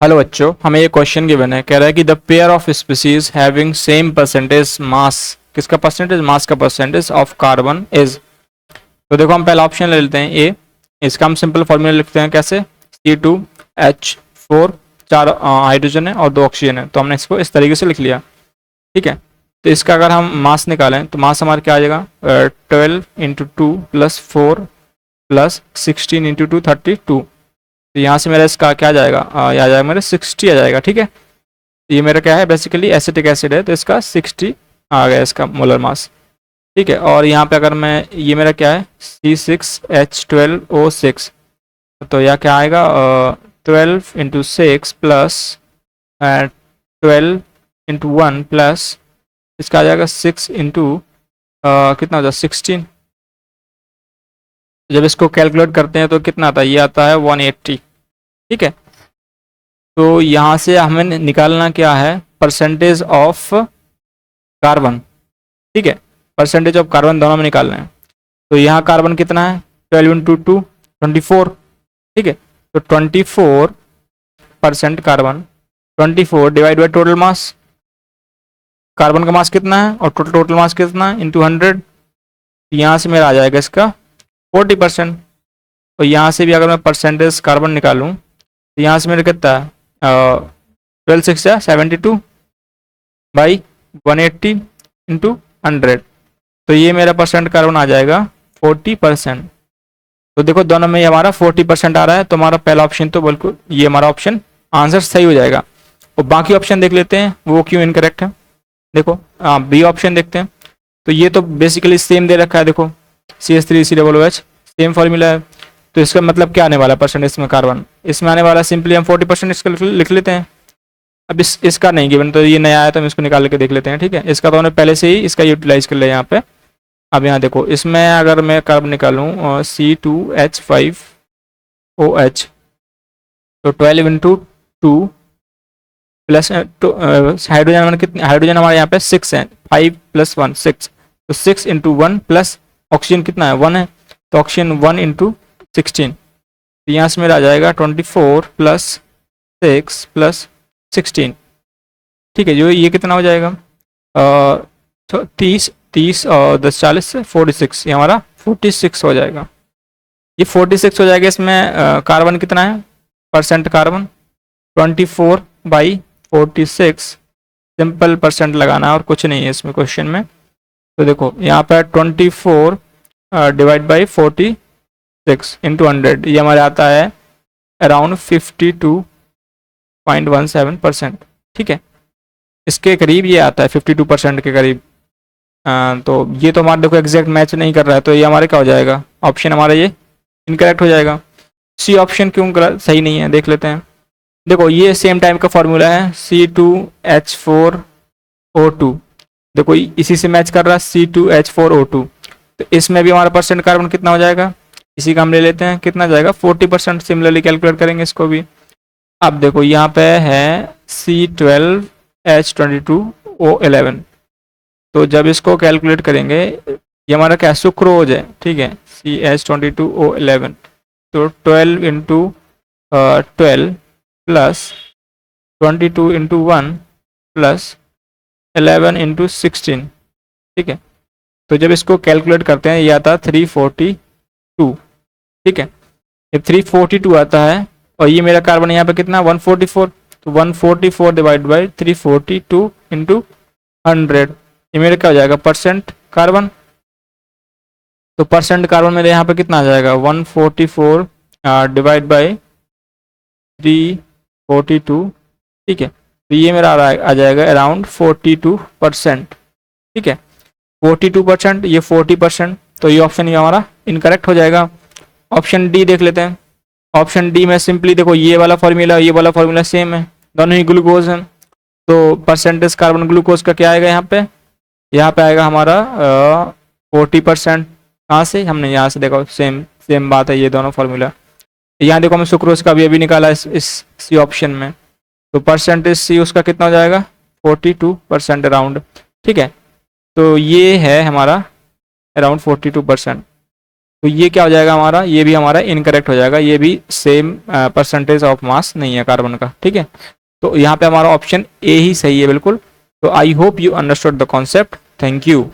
Hello बच्चों, हमें ये क्वेश्चन गिवन है। कह रहा है कि the pair of species having same percentage mass, किसका परसेंटेज, मास का परसेंटेज ऑफ कार्बन इज। तो देखो हम पहला ऑप्शन ले लेते हैं ए। इसका हम सिंपल फॉर्मूला लिखते हैं कैसे, C2H4, चार हाइड्रोजन है और 2 ऑक्सीजन है, तो हमने इसको इस तरीके से लिख लिया। ठीक है, तो इसका अगर हम मास निकालें तो मास हमारा क्या आ जाएगा, 12 इंटू 2 प्लस 4 प्लस 16 इंटू 2 32। तो यहाँ से मेरा इसका क्या आ जाएगा, ये आ जाएगा मेरा 60 आ जाएगा। ठीक है, ये मेरा क्या है, बेसिकली एसिटिक एसिड है, तो इसका 60 आ गया इसका मोलर मास। ठीक है, और यहाँ पे अगर मैं, ये मेरा क्या है, C6H12O6, तो यह क्या आएगा, 12 इंटू 6 प्लस 12 इंटू 1 प्लस इसका आ जाएगा 6 इंटू कितना हो जाए 16। जब इसको कैलकुलेट करते हैं तो कितना आता है, ये आता है 180। ठीक है, तो यहाँ से हमें निकालना क्या है, परसेंटेज ऑफ कार्बन। ठीक है, परसेंटेज ऑफ कार्बन दोनों में निकालना है। तो यहाँ कार्बन कितना है, 12 इंटू 2 24। ठीक है, तो 24% carbon, 24 divide by total mass, carbon का मास कितना है और टोटल मास कितना है, इंटू 100। यहाँ से मेरा आ जाएगा इसका 40%। तो यहाँ से भी अगर मैं परसेंटेज कार्बन निकालूँ तो यहाँ से मेरा कितना है, 12 6 72 बाई 180 इंटू 100। तो ये मेरा परसेंट कार्बन आ जाएगा 40%। तो देखो दोनों में ये हमारा 40% आ रहा है, तो हमारा पहला ऑप्शन तो बिल्कुल ये हमारा ऑप्शन आंसर सही हो जाएगा। और बाकी ऑप्शन देख लेते हैं वो क्यों इनकरेक्ट है। देखो बी ऑप्शन देखते हैं, तो ये तो बेसिकली सेम दे रखा है। देखो CH3COOH सेम फॉर्मूला है, तो इसका मतलब क्या आने वाला है परसेंटेज में कार्बन, इसमें आने वाला सिंपली हम 40% इसका लिख लेते हैं। अब इसका नहीं गिवन, तो ये नया आया तो हम इसको निकाल के देख लेते हैं। ठीक है, इसका तो हमने पहले से ही इसका यूटिलाइज कर लिया यहाँ पे। अब यहाँ देखो, इसमें अगर मैं कार्बन निकालूँ C2H5OH, तो 12 इंटू 2 प्लस हाइड्रोजन कितने, हाइड्रोजन हमारे यहाँ पे 6 है, 5 प्लस 1 6, तो 6 इंटू 1 प्लस ऑक्सीजन कितना है 1 है, तो ऑक्सीजन 1 इंटू 16। तो यहाँ से मेरा आ जाएगा 24 प्लस 6 प्लस 16। ठीक है, जो ये कितना हो जाएगा, 30 और 10 40 से 46, ये हमारा 46 हो जाएगा। ये 46 हो जाएगा। इसमें कार्बन कितना है, percent carbon 24 by 46, simple percent लगाना है और कुछ नहीं है इसमें क्वेश्चन में। तो देखो यहाँ पर 24 डिवाइड बाई 46 इंटू 100, ये हमारे आता है अराउंड 52.17%। ठीक है, इसके करीब ये आता है 52% के करीब। तो ये तो हमारा देखो एग्जैक्ट मैच नहीं कर रहा है, तो ये हमारे क्या हो जाएगा, ऑप्शन हमारा ये इनकरेक्ट हो जाएगा। सी ऑप्शन क्यों सही नहीं है, देख लेते हैं। देखो ये सेम टाइप का फॉर्मूला है, C2H4O2, देखो इसी से मैच कर रहा है C2H4O2। तो इसमें भी हमारा परसेंट कार्बन कितना हो जाएगा, इसी का हम ले लेते हैं, कितना जाएगा 40%। सिमिलरली कैलकुलेट करेंगे इसको भी। अब देखो यहाँ पे है C12H22O11, तो जब इसको कैलकुलेट करेंगे, ये हमारा क्या सुक्रोज है। ठीक है, CH22O11, तो 12 into 12 plus 22 into 1 plus 11 into 16। ठीक है, तो जब इसको कैलकुलेट करते हैं ये आता है 342। ठीक है, जब 342 आता है और ये मेरा कार्बन यहाँ पे कितना 144, तो 144 डिवाइड बाई 342 इंटू 100, ये मेरा क्या हो जाएगा परसेंट कार्बन। तो परसेंट कार्बन मेरे यहाँ पे कितना आ जाएगा 144 डिवाइड बाई 342। ठीक है, तो ये मेरा आ जाएगा अराउंड 42%। ठीक है, 42%, ये 40%, तो ये ऑप्शन ये हमारा इनकरेक्ट हो जाएगा। ऑप्शन डी देख लेते हैं। ऑप्शन डी में सिंपली देखो ये वाला फॉर्मूला ये वाला फॉर्मूला सेम है, दोनों ही ग्लूकोज हैं, तो परसेंटेज कार्बन ग्लूकोज का क्या आएगा यहाँ पे, आएगा हमारा 40%। कहाँ से, हमने यहाँ से देखो सेम बात है, ये दोनों फॉर्मूला। यहाँ देखो हमें सुक्रोज का भी अभी निकाला इस सी ऑप्शन में, तो परसेंटेज सी उसका कितना हो जाएगा 42% अराउंड। ठीक है, तो ये है हमारा अराउंड 42%। तो ये क्या हो जाएगा हमारा, ये भी हमारा इनकरेक्ट हो जाएगा, ये भी सेम परसेंटेज ऑफ मास नहीं है कार्बन का, ठीक है। तो यहाँ पे हमारा ऑप्शन ए ही सही है बिल्कुल। तो I hope you understood the concept. Thank you.